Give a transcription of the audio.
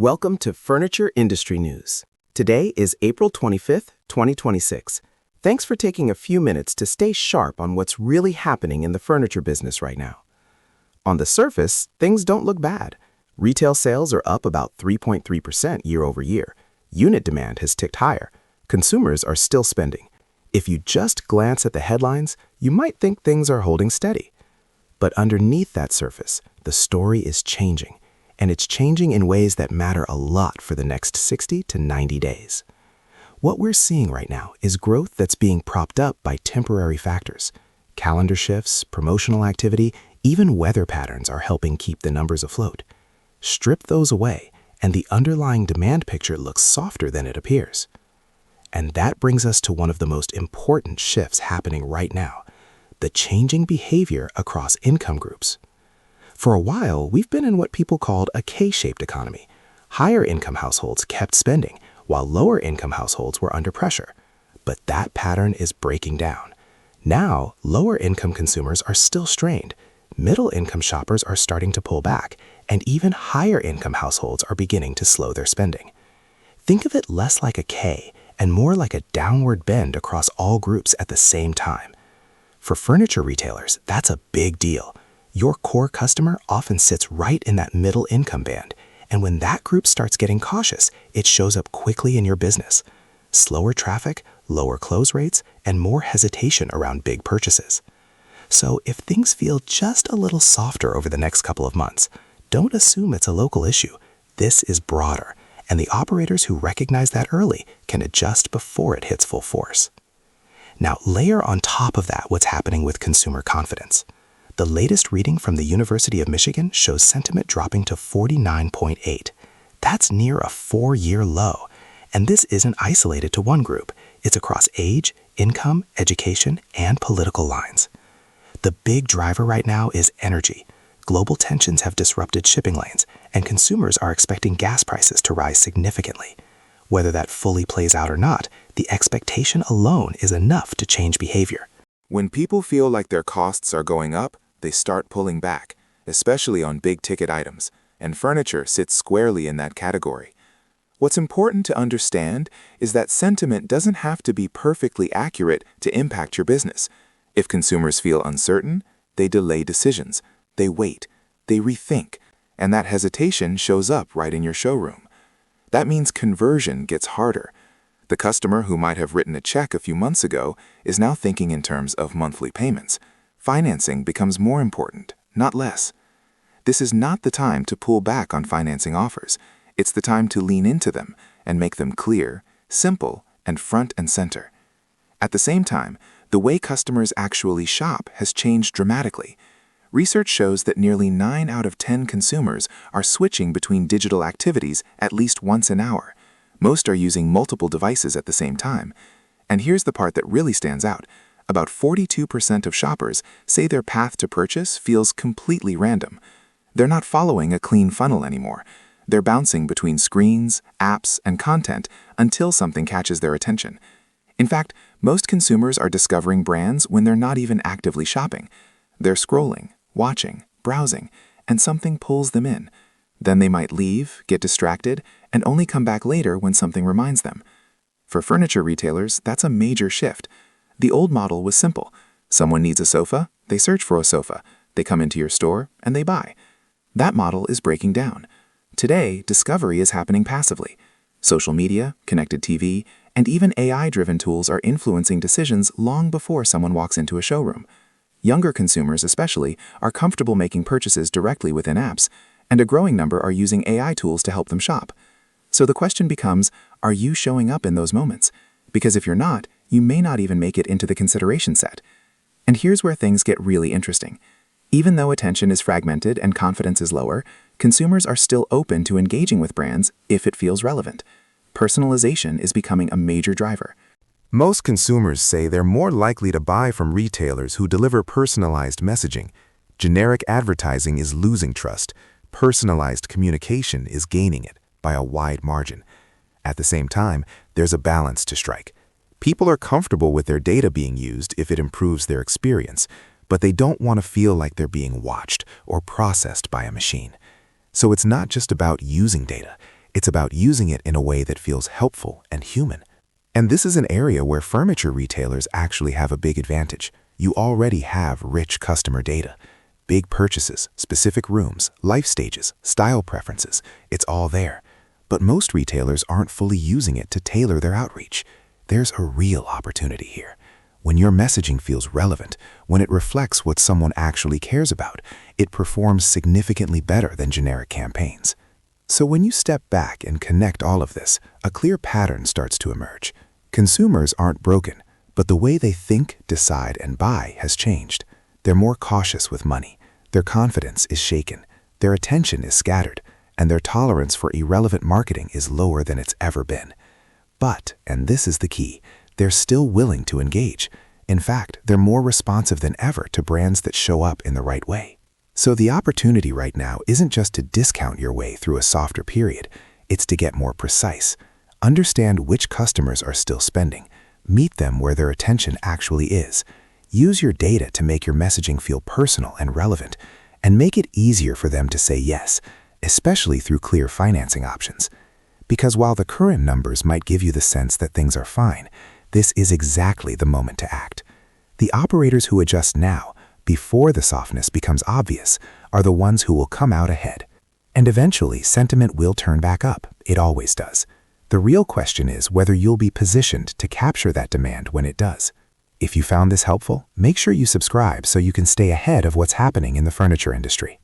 Welcome to Furniture Industry News. Today is April 25th, 2026. Thanks for taking a few minutes to stay sharp on what's really happening in the furniture business right now. On the surface, things don't look bad. Retail sales are up about 3.3% year over year. Unit demand has ticked higher. Consumers are still spending. If you just glance at the headlines, you might think things are holding steady. But underneath that surface, the story is changing. And it's changing in ways that matter a lot for the next 60 to 90 days. What we're seeing right now is growth that's being propped up by temporary factors. Calendar shifts, promotional activity, even weather patterns are helping keep the numbers afloat. Strip those away, and the underlying demand picture looks softer than it appears. And that brings us to one of the most important shifts happening right now, the changing behavior across income groups. For a while, we've been in what people called a K-shaped economy. Higher income households kept spending, while lower income households were under pressure. But that pattern is breaking down. Now, lower income consumers are still strained. Middle income shoppers are starting to pull back, and even higher income households are beginning to slow their spending. Think of it less like a K and more like a downward bend across all groups at the same time. For furniture retailers, that's a big deal. Your core customer often sits right in that middle income band, and when that group starts getting cautious, it shows up quickly in your business. Slower traffic, lower close rates, and more hesitation around big purchases. So if things feel just a little softer over the next couple of months, don't assume it's a local issue. This is broader, and the operators who recognize that early can adjust before it hits full force. Now, layer on top of that what's happening with consumer confidence. The latest reading from the University of Michigan shows sentiment dropping to 49.8. That's near a 4-year low. And this isn't isolated to one group. It's across age, income, education, and political lines. The big driver right now is energy. Global tensions have disrupted shipping lanes, and consumers are expecting gas prices to rise significantly. Whether that fully plays out or not, the expectation alone is enough to change behavior. When people feel like their costs are going up, they start pulling back, especially on big-ticket items, and furniture sits squarely in that category. What's important to understand is that sentiment doesn't have to be perfectly accurate to impact your business. If consumers feel uncertain, they delay decisions, they wait, they rethink, and that hesitation shows up right in your showroom. That means conversion gets harder. The customer who might have written a check a few months ago is now thinking in terms of monthly payments. Financing becomes more important, not less. This is not the time to pull back on financing offers. It's the time to lean into them and make them clear, simple, and front and center. At the same time, the way customers actually shop has changed dramatically. Research shows that nearly 9 out of 10 consumers are switching between digital activities at least once an hour. Most are using multiple devices at the same time. And here's the part that really stands out. About 42% of shoppers say their path to purchase feels completely random. They're not following a clean funnel anymore. They're bouncing between screens, apps, and content until something catches their attention. In fact, most consumers are discovering brands when they're not even actively shopping. They're scrolling, watching, browsing, and something pulls them in. Then they might leave, get distracted, and only come back later when something reminds them. For furniture retailers, that's a major shift. The old model was simple. Someone needs a sofa, they search for a sofa. They come into your store, and they buy. That model is breaking down. Today, discovery is happening passively. Social media, connected TV, and even AI-driven tools are influencing decisions long before someone walks into a showroom. Younger consumers, especially, are comfortable making purchases directly within apps, and a growing number are using AI tools to help them shop. So the question becomes, are you showing up in those moments? Because if you're not, you may not even make it into the consideration set. And here's where things get really interesting. Even though attention is fragmented and confidence is lower, consumers are still open to engaging with brands if it feels relevant. Personalization is becoming a major driver. Most consumers say they're more likely to buy from retailers who deliver personalized messaging. Generic advertising is losing trust. Personalized communication is gaining it by a wide margin. At the same time, there's a balance to strike. People are comfortable with their data being used if it improves their experience, but they don't want to feel like they're being watched or processed by a machine. So it's not just about using data, It's about using it in a way that feels helpful and human. And this is an area where furniture retailers actually have a big advantage. You already have rich customer data. Big purchases, specific rooms, life stages, style preferences, it's all there. But most retailers aren't fully using it to tailor their outreach. There's a real opportunity here. When your messaging feels relevant, when it reflects what someone actually cares about, it performs significantly better than generic campaigns. So when you step back and connect all of this, a clear pattern starts to emerge. Consumers aren't broken, but the way they think, decide, and buy has changed. They're more cautious with money. Their confidence is shaken. Their attention is scattered, and their tolerance for irrelevant marketing is lower than it's ever been. But, and this is the key, they're still willing to engage. In fact, they're more responsive than ever to brands that show up in the right way. So the opportunity right now isn't just to discount your way through a softer period, it's to get more precise. Understand which customers are still spending. Meet them where their attention actually is. Use your data to make your messaging feel personal and relevant, and make it easier for them to say yes, especially through clear financing options. Because while the current numbers might give you the sense that things are fine, this is exactly the moment to act. The operators who adjust now, before the softness becomes obvious, are the ones who will come out ahead. And eventually, sentiment will turn back up. It always does. The real question is whether you'll be positioned to capture that demand when it does. If you found this helpful, make sure you subscribe so you can stay ahead of what's happening in the furniture industry.